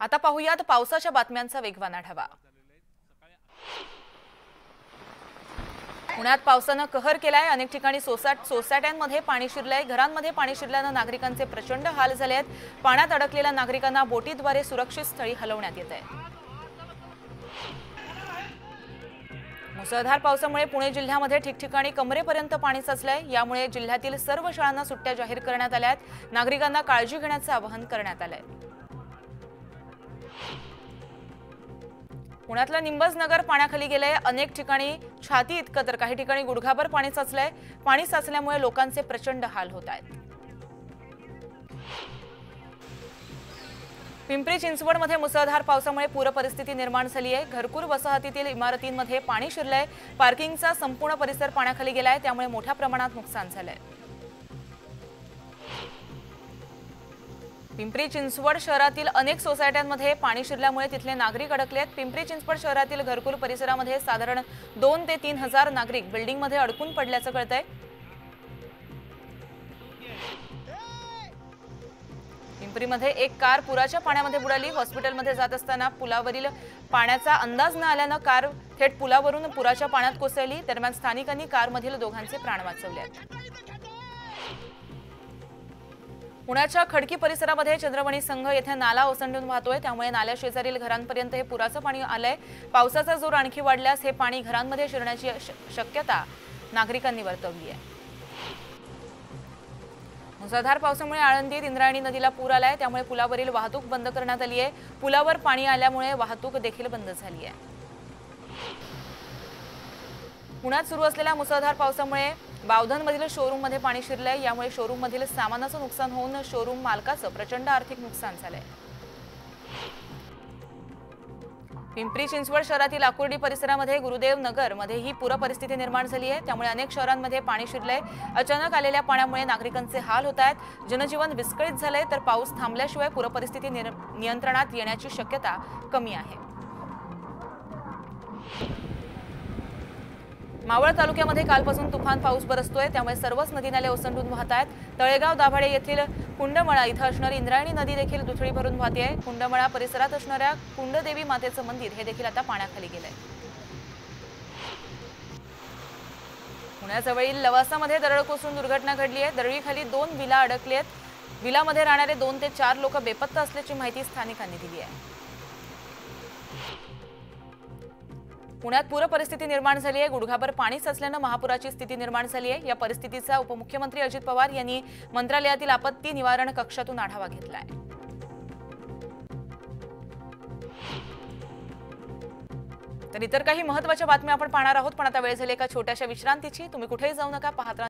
आता पाहूयात पावसाच्या बातम्यांचा वेगवान आढावा। पुण्यात पावसानं कहर केलाय। अनेक ठिकाणी सोसायट्यांमध्ये पाणी शिरलंय। घरांमध्ये पाणी शिरल्यानं नागरिकांचे प्रचंड हाल झाले आहेत। पाण्यात अडकलेल्या नागरिकांना बोटीद्वारे सुरक्षित स्थळी हलवण्यात येत आहे। मुसळधार पावसामुळे पुणे जिल्ह्यामध्ये ठिकठिकाणी कमरेपर्यंत पाणी साचलंय। यामुळे जिल्ह्यातील सर्व शाळांना सुट्ट्या जाहीर करण्यात आल्या आहेत। नागरिकांना काळजी घेण्याचे आवाहन करण्यात आलंय। पुण्यातलं निंबज नगर पाण्याखाली गेलंय। अनेक ठिकाणी छाती इतकं तर काही ठिकाणी गुडघाभर पाणी साचलंय। पाणी साचल्यामुळे लोकांचे प्रचंड हाल होत आहेत। पिंपरी चिंचवडमध्ये मुसळधार पावसामुळे पूर परिस्थिती निर्माण झाली आहे। घरकुल वसाहतीतील इमारतींमध्ये पाणी शिरलंय। पार्किंगचा संपूर्ण परिसर पाण्याखाली गेलाय, त्यामुळे मोठ्या प्रमाणात नुकसान झालंय। पिंपरी चिंचवड शहरातील अनेक सोसायट्यांमध्ये पाणी शिरल्यामुळे तिथले नागरिक अडकलेत। पिंपरी चिंचवड शहरातील घरकुल परिसरामध्ये साधारण 2 ते 3 हजार नागरिक बिल्डिंगमध्ये अडकून पडल्याचं कळतंय। पिंपरीमध्ये एक कार पुराच्या पाण्यामध्ये बुडाली। हॉस्पिटलमध्ये जात असताना पुलावरील पाण्याचा अंदाज न आल्यानं कार थेट पुलावरून पुराच्या पाण्यात कोसळली। दरम्यान स्थानिकांनी कारमधील दोघांचे प्राण वाचवले आहेत। पुण्याच्या खडकी परिसरामध्ये चंद्रमणी संघ येथे नाला ओसंडून वाहतोय, त्यामुळे नाल्या शेजारील घरांपर्यंत हे पुराचं पाणी आलंय। पावसाचा जोर आणखी वाढल्यास हे पाणी घरांमध्ये शिरण्याची शक्यता नागरिकांनी वर्तवली आहे। मुसळधार पावसामुळे आळंदीत इंद्रायणी नदीला पूर आलाय, त्यामुळे पुलावरील वाहतूक बंद करण्यात आली आहे। पुलावर पाणी आल्यामुळे वाहतूक देखील बंद झाली आहे। पुण्यात सुरू असलेल्या मुसळधार पावसामुळे बावधनमधील शोरूममध्ये पाणी शिरलंय। यामुळे शोरूममधील सामानाचं नुकसान होऊन शोरूम मालकाचं प्रचंड आर्थिक नुकसान झालंय। पिंपरी चिंचवड शहरातील आकुर्डी परिसरामध्ये गुरुदेव नगर मध्ये ही पूर परिस्थिती निर्माण झाली आहे, त्यामुळे अनेक शहरांमध्ये पाणी शिरलंय। अचानक आलेल्या पाण्यामुळे नागरिकांचे हाल होत आहेत। जनजीवन विस्कळीत झालंय, तर पाऊस थांबल्याशिवाय पूर परिस्थिती नियंत्रणात येण्याची शक्यता कमी आहे। मावळ तालुक्यामध्ये कालपासून तुफान पाऊस बरसतोय, त्यामुळे सर्वच नदी नाले ओसंडून वाहत आहेत। तळेगाव दाभाडे येथील कुंडमळा इथं असणारी इंद्रायणी नदी देखील दुथडी भरून वाहते। कुंडमळा परिसरात असणाऱ्या कुंडदेवी मातेचं मंदिर हे देखील आता पाण्याखाली गेलंय। पुण्याजवळील लवासामध्ये दरड कोसळून दुर्घटना घडली आहे। दरडीखाली 2 विला अडकली आहेत। विलामध्ये राहणारे 2 ते 4 लोक बेपत्ता असल्याची माहिती स्थानिकांनी दिली आहे। पुण्यात पूर परिस्थिती निर्माण झाली आहे। गुडघाभर पाणी साचल्यानं महापुराची स्थिती निर्माण झाली आहे। या परिस्थितीचा उपमुख्यमंत्री अजित पवार यांनी मंत्रालयातील आपत्ती निवारण कक्षातून आढावा घेतलाय। तर इतर काही महत्त्वाच्या बातम्या आपण पाहणार आहोत, पण आता वेळ झाली एका छोट्याशा विश्रांतीची। तुम्ही कुठेही जाऊ नका, पाहत राहा।